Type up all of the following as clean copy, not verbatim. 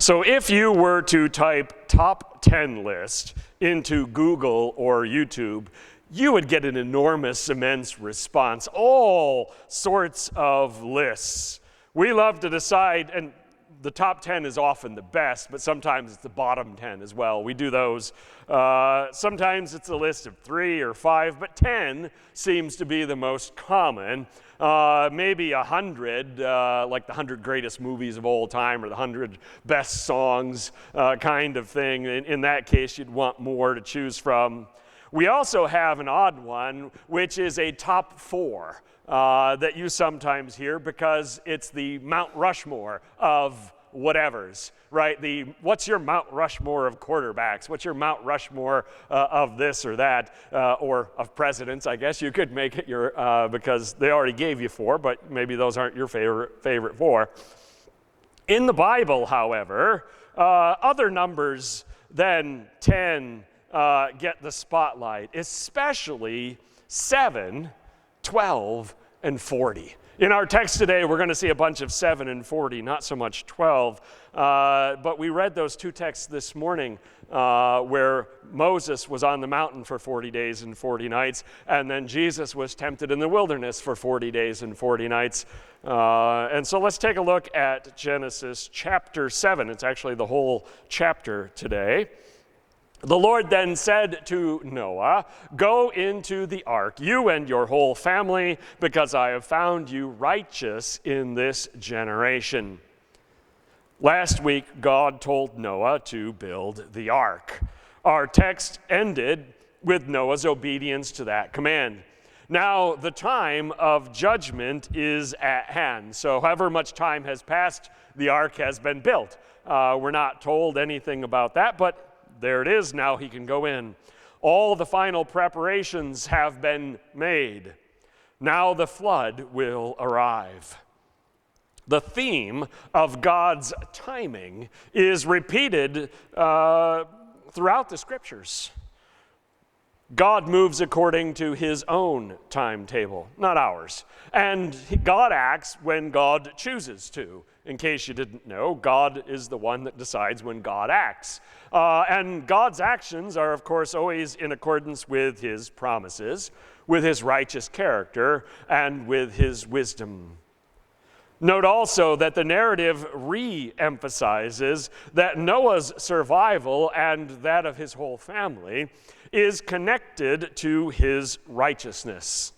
So if you were to type top 10 list into Google or YouTube, you would get an enormous, immense response, all sorts of lists. We love to decide, and the top 10 is often the best, but sometimes it's the bottom 10 as well. We do those. Sometimes it's a list of 3 or 5, but 10 seems to be the most common. Maybe 100, like the 100 greatest movies of all time or the 100 best songs kind of thing. In that case, you'd want more to choose from. We also have an odd one, which is a top 4 that you sometimes hear because it's the Mount Rushmore of whatevers, right? What's your Mount Rushmore of quarterbacks? What's your Mount Rushmore of this or that, or of presidents? I guess you could make it your, because they already gave you 4, but maybe those aren't your favorite 4. In the Bible, however, other numbers than 10 get the spotlight, especially 7, 12, and 40. In our text today, we're going to see a bunch of 7 and 40, not so much 12. But we read those 2 texts this morning where Moses was on the mountain for 40 days and 40 nights, and then Jesus was tempted in the wilderness for 40 days and 40 nights. And so let's take a look at Genesis chapter 7. It's actually the whole chapter today. The Lord then said to Noah, "Go into the ark, you and your whole family, because I have found you righteous in this generation." Last week, God told Noah to build the ark. Our text ended with Noah's obedience to that command. Now, the time of judgment is at hand. So however much time has passed, the ark has been built. We're not told anything about that, but there it is. Now he can go in. All the final preparations have been made. Now the flood will arrive. The theme of God's timing is repeated throughout the scriptures. God moves according to his own timetable, not ours. And God acts when God chooses to. In case you didn't know, God is the one that decides when God acts. And God's actions are, of course, always in accordance with his promises, with his righteous character, and with his wisdom. Note also that the narrative re-emphasizes that Noah's survival and that of his whole family is connected to his righteousness.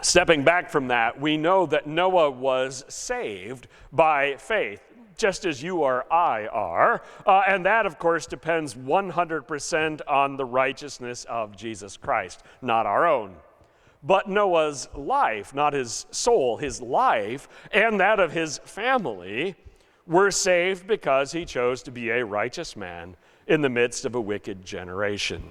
Stepping back from that, we know that Noah was saved by faith, just as you or I are, and that, of course, depends 100% on the righteousness of Jesus Christ, not our own. But Noah's life, not his soul, his life, and that of his family were saved because he chose to be a righteous man in the midst of a wicked generation.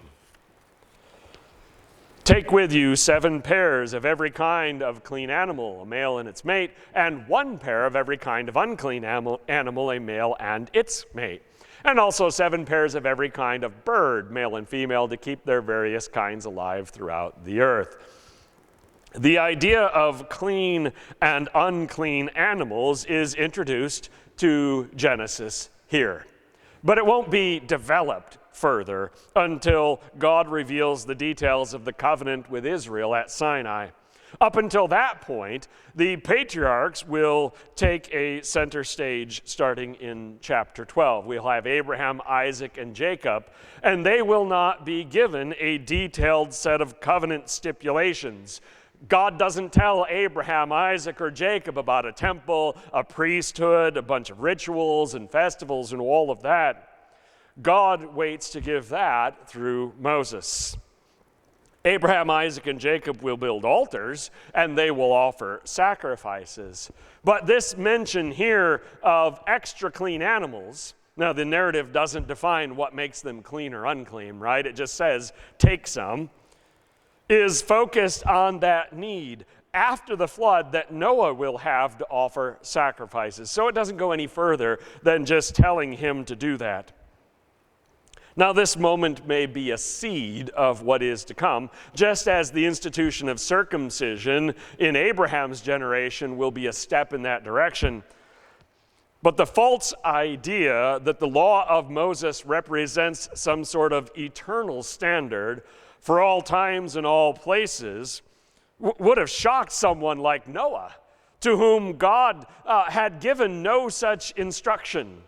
Take with you 7 pairs of every kind of clean animal, a male and its mate, and 1 pair of every kind of unclean animal, a male and its mate. And also 7 pairs of every kind of bird, male and female, to keep their various kinds alive throughout the earth. The idea of clean and unclean animals is introduced to Genesis here. But it won't be developed further until God reveals the details of the covenant with Israel at Sinai. Up until that point, the patriarchs will take a center stage starting in chapter 12. We'll have Abraham, Isaac, and Jacob, and they will not be given a detailed set of covenant stipulations. God doesn't tell Abraham, Isaac, or Jacob about a temple, a priesthood, a bunch of rituals and festivals and all of that. God waits to give that through Moses. Abraham, Isaac, and Jacob will build altars, and they will offer sacrifices. But this mention here of extra clean animals, now the narrative doesn't define what makes them clean or unclean, right? It just says, take some, is focused on that need after the flood that Noah will have to offer sacrifices. So it doesn't go any further than just telling him to do that. Now, this moment may be a seed of what is to come, just as the institution of circumcision in Abraham's generation will be a step in that direction. But the false idea that the law of Moses represents some sort of eternal standard for all times and all places would have shocked someone like Noah, to whom God had given no such instruction,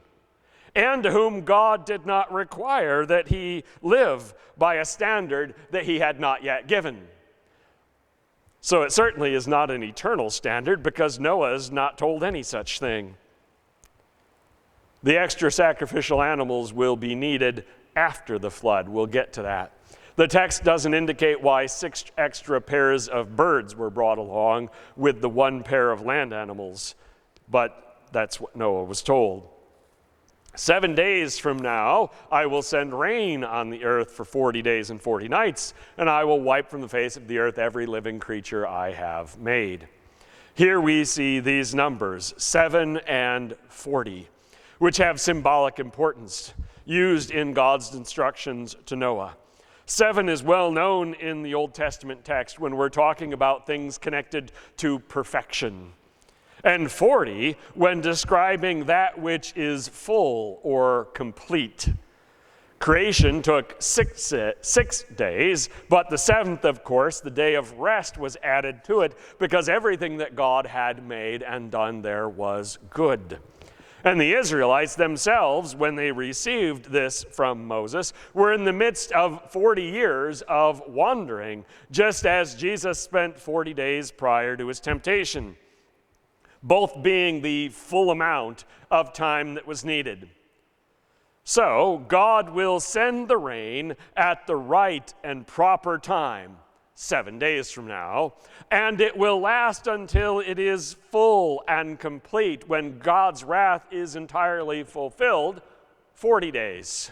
and to whom God did not require that he live by a standard that he had not yet given. So it certainly is not an eternal standard, because Noah is not told any such thing. The extra sacrificial animals will be needed after the flood. We'll get to that. The text doesn't indicate why 6 extra pairs of birds were brought along with the 1 pair of land animals, but that's what Noah was told. 7 days from now, I will send rain on the earth for 40 days and 40 nights, and I will wipe from the face of the earth every living creature I have made. Here we see these numbers, 7 and 40, which have symbolic importance, used in God's instructions to Noah. 7 is well known in the Old Testament text when we're talking about things connected to perfection. And 40 when describing that which is full or complete. Creation took 6 days, but the 7th, of course, the day of rest, was added to it because everything that God had made and done there was good. And the Israelites themselves, when they received this from Moses, were in the midst of 40 years of wandering, just as Jesus spent 40 days prior to his temptation, both being the full amount of time that was needed. So God will send the rain at the right and proper time, 7 days from now, and it will last until it is full and complete, when God's wrath is entirely fulfilled, 40 days.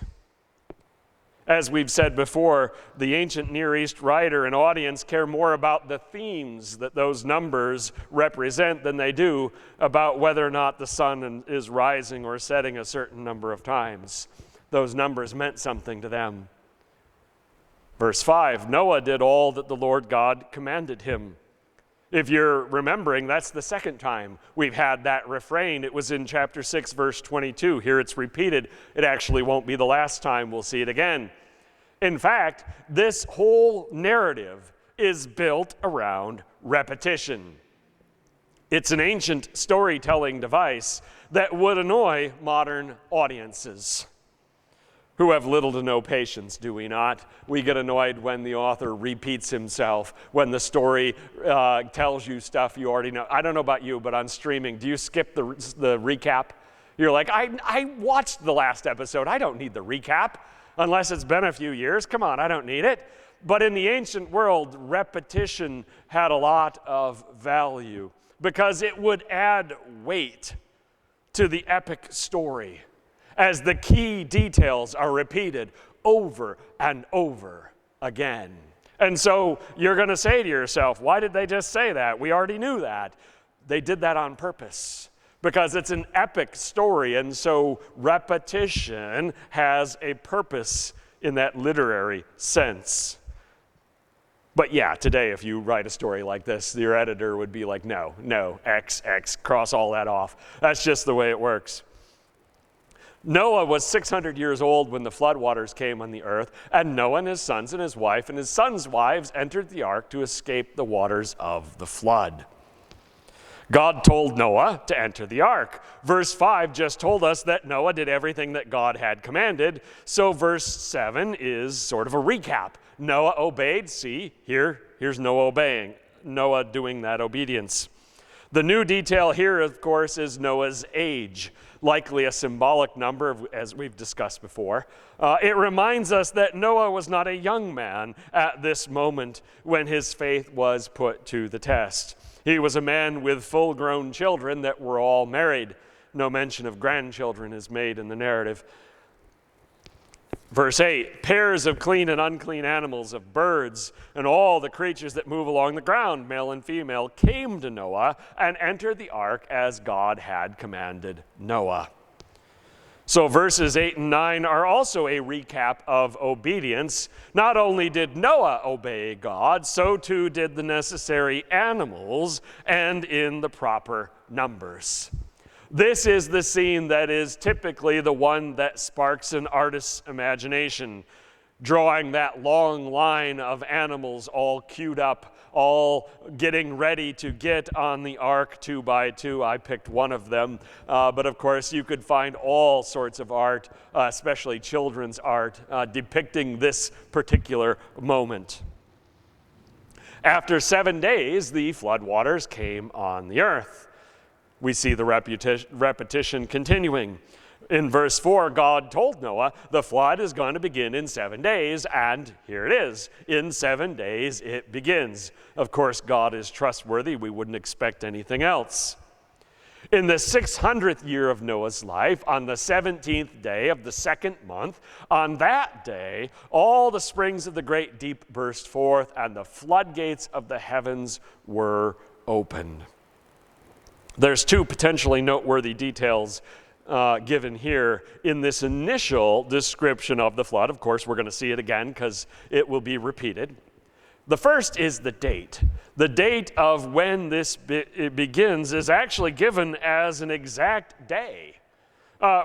As we've said before, the ancient Near East writer and audience care more about the themes that those numbers represent than they do about whether or not the sun is rising or setting a certain number of times. Those numbers meant something to them. Verse 5, Noah did all that the Lord God commanded him. If you're remembering, that's the second time we've had that refrain. It was in chapter 6, verse 22. Here it's repeated. It actually won't be the last time we'll see it again. In fact, this whole narrative is built around repetition. It's an ancient storytelling device that would annoy modern audiences, who have little to no patience, do we not? We get annoyed when the author repeats himself, when the story tells you stuff you already know. I don't know about you, but on streaming, do you skip the recap? You're like, I watched the last episode. I don't need the recap, unless it's been a few years. Come on, I don't need it. But in the ancient world, repetition had a lot of value because it would add weight to the epic story, as the key details are repeated over and over again. And so you're going to say to yourself, why did they just say that? We already knew that. They did that on purpose because it's an epic story, and so repetition has a purpose in that literary sense. But yeah, today if you write a story like this, your editor would be like, no, X, cross all that off. That's just the way it works. Noah was 600 years old when the floodwaters came on the earth, and Noah and his sons and his wife and his sons' wives entered the ark to escape the waters of the flood. God told Noah to enter the ark. Verse 5 just told us that Noah did everything that God had commanded, so verse 7 is sort of a recap. Noah obeyed. See, here's Noah obeying, Noah doing that obedience. The new detail here, of course, is Noah's age, likely a symbolic number, as we've discussed before. It reminds us that Noah was not a young man at this moment when his faith was put to the test. He was a man with full-grown children that were all married. No mention of grandchildren is made in the narrative. Verse 8, pairs of clean and unclean animals, of birds, and all the creatures that move along the ground, male and female, came to Noah and entered the ark as God had commanded Noah. So verses 8 and 9 are also a recap of obedience. Not only did Noah obey God, so too did the necessary animals and in the proper numbers. This is the scene that is typically the one that sparks an artist's imagination, drawing that long line of animals all queued up, all getting ready to get on the ark 2 by 2. I picked one of them, but of course you could find all sorts of art, especially children's art, depicting this particular moment. After 7 days, the floodwaters came on the earth. We see the repetition continuing. In verse 4, God told Noah, the flood is going to begin in 7 days, and here it is. In 7 days it begins. Of course, God is trustworthy. We wouldn't expect anything else. In the 600th year of Noah's life, on the 17th day of the 2nd month, on that day, all the springs of the great deep burst forth, and the floodgates of the heavens were opened. There's 2 potentially noteworthy details given here in this initial description of the flood. Of course, we're going to see it again because it will be repeated. The first is the date. The date of when this begins is actually given as an exact day,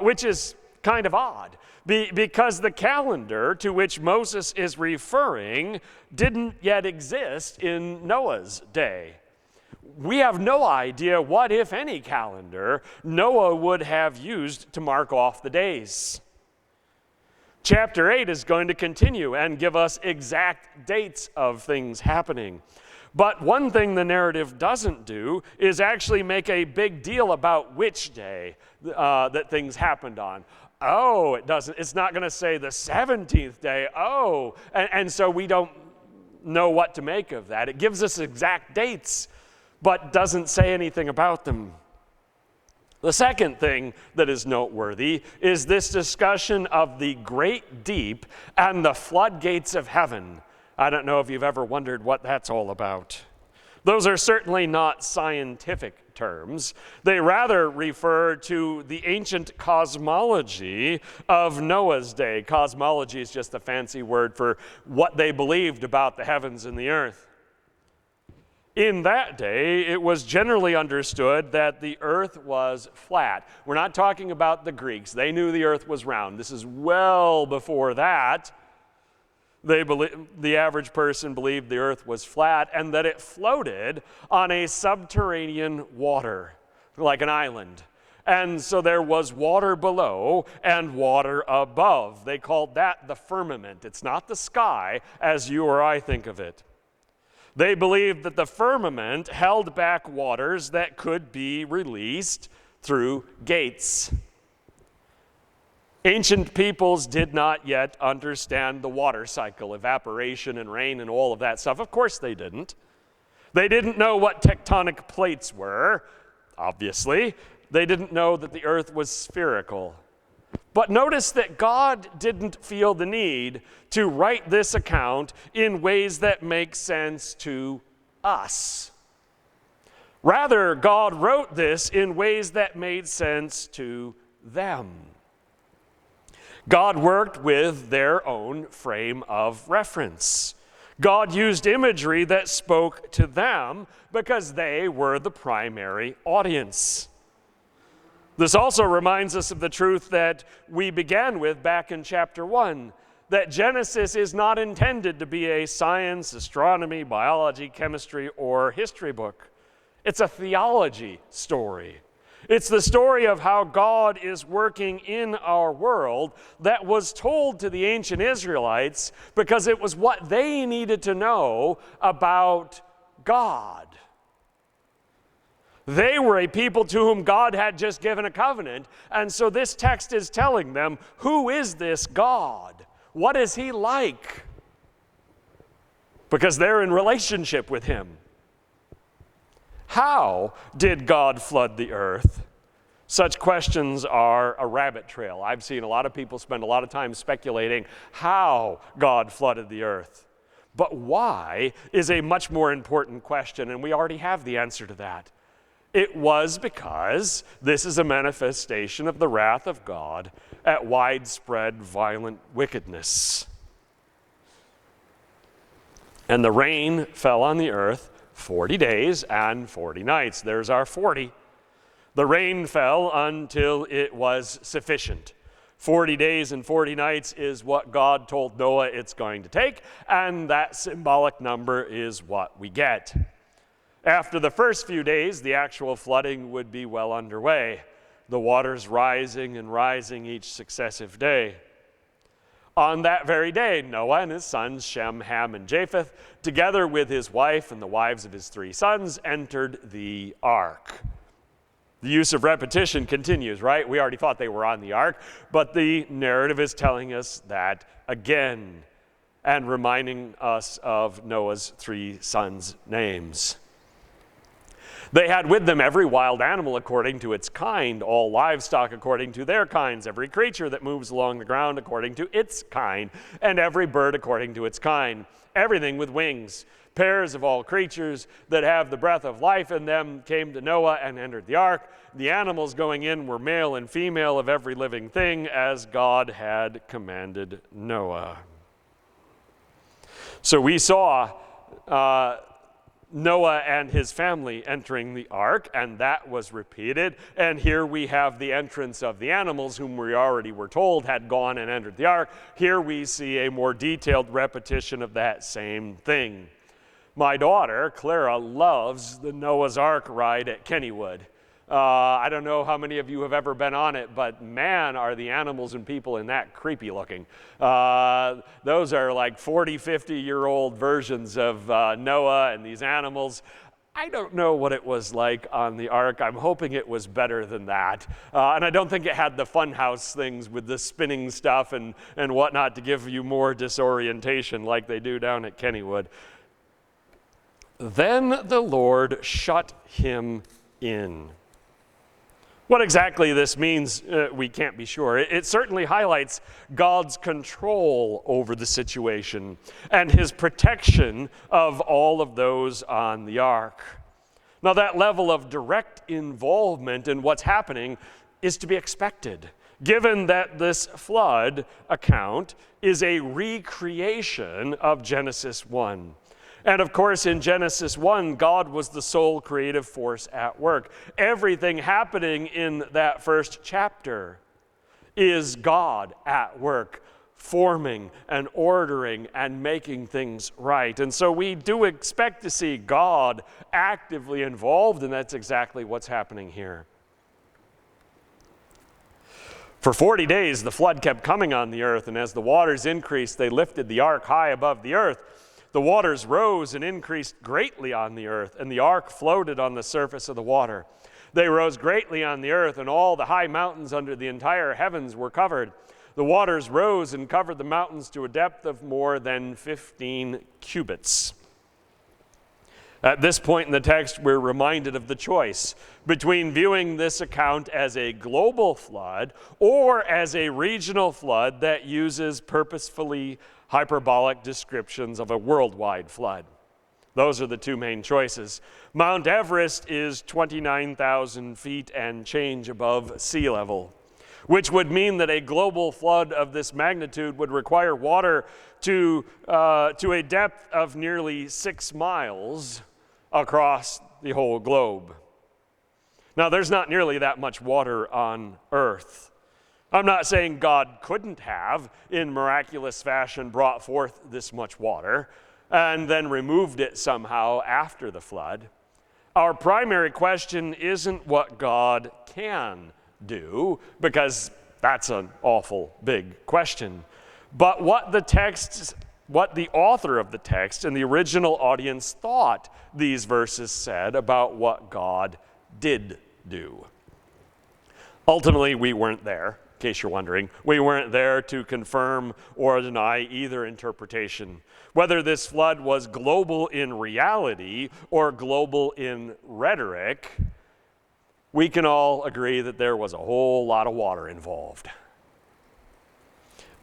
which is kind of odd because the calendar to which Moses is referring didn't yet exist in Noah's day. We have no idea what, if any, calendar Noah would have used to mark off the days. Chapter 8 is going to continue and give us exact dates of things happening. But one thing the narrative doesn't do is actually make a big deal about which day that things happened on. Oh, it doesn't. It's not going to say the 17th day. Oh, and so we don't know what to make of that. It gives us exact dates, but doesn't say anything about them. The second thing that is noteworthy is this discussion of the great deep and the floodgates of heaven. I don't know if you've ever wondered what that's all about. Those are certainly not scientific terms. They rather refer to the ancient cosmology of Noah's day. Cosmology is just a fancy word for what they believed about the heavens and the earth. In that day, it was generally understood that the earth was flat. We're not talking about the Greeks. They knew the earth was round. This is well before that. The average person believed the earth was flat and that it floated on a subterranean water, like an island. And so there was water below and water above. They called that the firmament. It's not the sky as you or I think of it. They believed that the firmament held back waters that could be released through gates. Ancient peoples did not yet understand the water cycle, evaporation and rain and all of that stuff. Of course they didn't. They didn't know what tectonic plates were, obviously. They didn't know that the earth was spherical. But notice that God didn't feel the need to write this account in ways that make sense to us. Rather, God wrote this in ways that made sense to them. God worked with their own frame of reference. God used imagery that spoke to them because they were the primary audience. This also reminds us of the truth that we began with back in chapter 1, that Genesis is not intended to be a science, astronomy, biology, chemistry, or history book. It's a theology story. It's the story of how God is working in our world that was told to the ancient Israelites because it was what they needed to know about God. They were a people to whom God had just given a covenant, and so this text is telling them, who is this God? What is he like? Because they're in relationship with him. How did God flood the earth? Such questions are a rabbit trail. I've seen a lot of people spend a lot of time speculating how God flooded the earth. But why is a much more important question, and we already have the answer to that. It was because this is a manifestation of the wrath of God at widespread violent wickedness. And the rain fell on the earth 40 days and 40 nights. There's our 40. The rain fell until it was sufficient. 40 days and 40 nights is what God told Noah it's going to take, and that symbolic number is what we get. After the first few days, the actual flooding would be well underway, the waters rising and rising each successive day. On that very day, Noah and his sons, Shem, Ham, and Japheth, together with his wife and the wives of his 3 sons, entered the ark. The use of repetition continues, right? We already thought they were on the ark, but the narrative is telling us that again and reminding us of Noah's 3 sons' names. They had with them every wild animal according to its kind, all livestock according to their kinds, every creature that moves along the ground according to its kind, and every bird according to its kind, everything with wings. Pairs of all creatures that have the breath of life in them came to Noah and entered the ark. The animals going in were male and female of every living thing, as God had commanded Noah. So we saw Noah and his family entering the ark, and that was repeated. And here we have the entrance of the animals, whom we already were told had gone and entered the ark. Here we see a more detailed repetition of that same thing. My daughter, Clara, loves the Noah's Ark ride at Kennywood. I don't know how many of you have ever been on it, but man, are the animals and people in that creepy looking. Those are like 40, 50-year-old versions of Noah and these animals. I don't know what it was like on the ark. I'm hoping it was better than that. And I don't think it had the funhouse things with the spinning stuff and whatnot to give you more disorientation like they do down at Kennywood. Then the Lord shut him in. What exactly this means, we can't be sure. It certainly highlights God's control over the situation and his protection of all of those on the ark. Now, that level of direct involvement in what's happening is to be expected, given that this flood account is a recreation of Genesis 1. And of course, in Genesis 1, God was the sole creative force at work. Everything happening in that first chapter is God at work, forming and ordering and making things right. And so we do expect to see God actively involved, and that's exactly what's happening here. For 40 days, the flood kept coming on the earth, and as the waters increased, they lifted the ark high above the earth. The waters rose and increased greatly on the earth, and the ark floated on the surface of the water. They rose greatly on the earth, and all the high mountains under the entire heavens were covered. The waters rose and covered the mountains to a depth of more than 15 cubits. At this point in the text, we're reminded of the choice between viewing this account as a global flood or as a regional flood that uses purposefully hyperbolic descriptions of a worldwide flood. Those are the two main choices. Mount Everest is 29,000 feet and change above sea level, which would mean that a global flood of this magnitude would require water to a depth of nearly 6 miles across the whole globe. Now, there's not nearly that much water on Earth. I'm not saying God couldn't have, in miraculous fashion, brought forth this much water and then removed it somehow after the flood. Our primary question isn't what God can do, because that's an awful big question, but what the author of the text and the original audience thought these verses said about what God did do. Ultimately, we weren't there. In case you're wondering, we weren't there to confirm or deny either interpretation. Whether this flood was global in reality or global in rhetoric, we can all agree that there was a whole lot of water involved.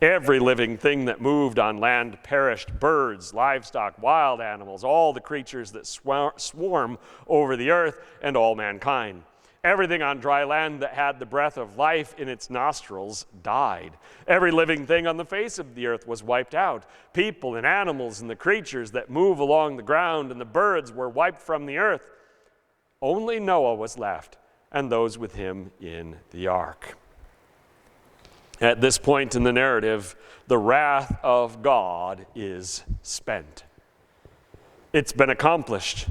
Every living thing that moved on land perished: birds, livestock, wild animals, all the creatures that swarm over the earth, and all mankind. Everything on dry land that had the breath of life in its nostrils died. Every living thing on the face of the earth was wiped out. People and animals and the creatures that move along the ground and the birds were wiped from the earth. Only Noah was left, and those with him in the ark. At this point in the narrative, the wrath of God is spent. It's been accomplished.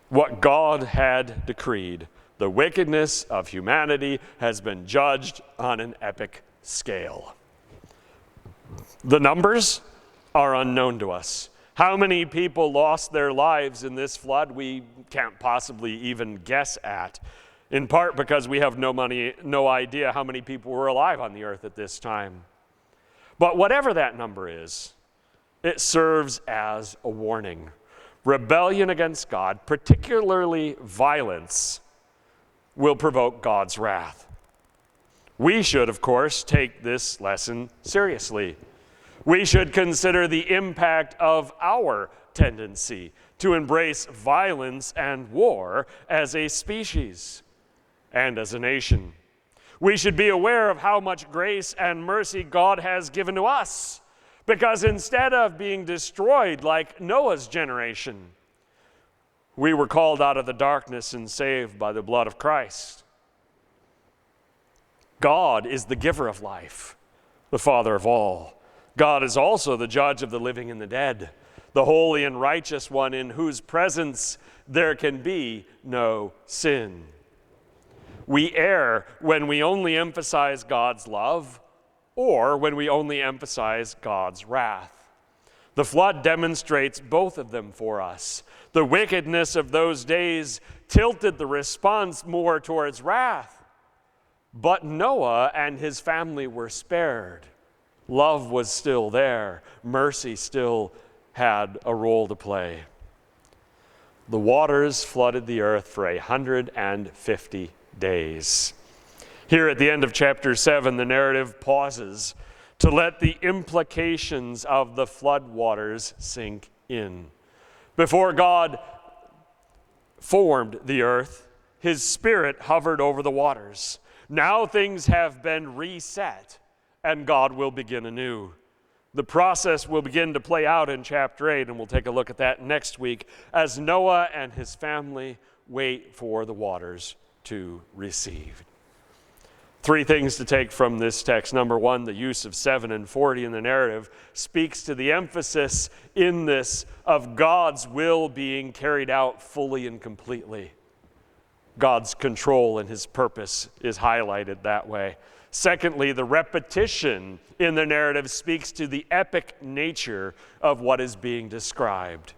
What God had decreed, the wickedness of humanity, has been judged on an epic scale. The numbers are unknown to us. How many people lost their lives in this flood, we can't possibly even guess at, in part because we have no idea how many people were alive on the earth at this time. But whatever that number is, it serves as a warning. Rebellion against God, particularly violence, will provoke God's wrath. We should, of course, take this lesson seriously. We should consider the impact of our tendency to embrace violence and war as a species and as a nation. We should be aware of how much grace and mercy God has given to us, because instead of being destroyed like Noah's generation, we were called out of the darkness and saved by the blood of Christ. God is the giver of life, the Father of all. God is also the judge of the living and the dead, the holy and righteous one in whose presence there can be no sin. We err when we only emphasize God's love or when we only emphasize God's wrath. The flood demonstrates both of them for us. The wickedness of those days tilted the response more towards wrath, but Noah and his family were spared. Love was still there. Mercy still had a role to play. The waters flooded the earth for 150 days. Here at the end of chapter 7, the narrative pauses to let the implications of the flood waters sink in. Before God formed the earth, his Spirit hovered over the waters. Now things have been reset, and God will begin anew. The process will begin to play out in chapter 8, and we'll take a look at that next week as Noah and his family wait for the waters to recede. Three things to take from this text. Number one, the use of 7 and 40 in the narrative speaks to the emphasis in this of God's will being carried out fully and completely. God's control and his purpose is highlighted that way. Secondly, the repetition in the narrative speaks to the epic nature of what is being described.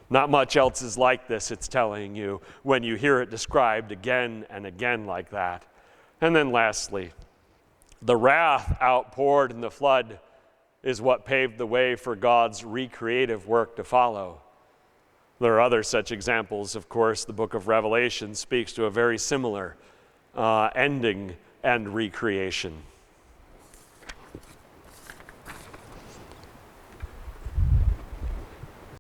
Not much else is like this, it's telling you, when you hear it described again and again like that. And then lastly, the wrath outpoured in the flood is what paved the way for God's recreative work to follow. There are other such examples, of course. The book of Revelation speaks to a very similar ending and recreation.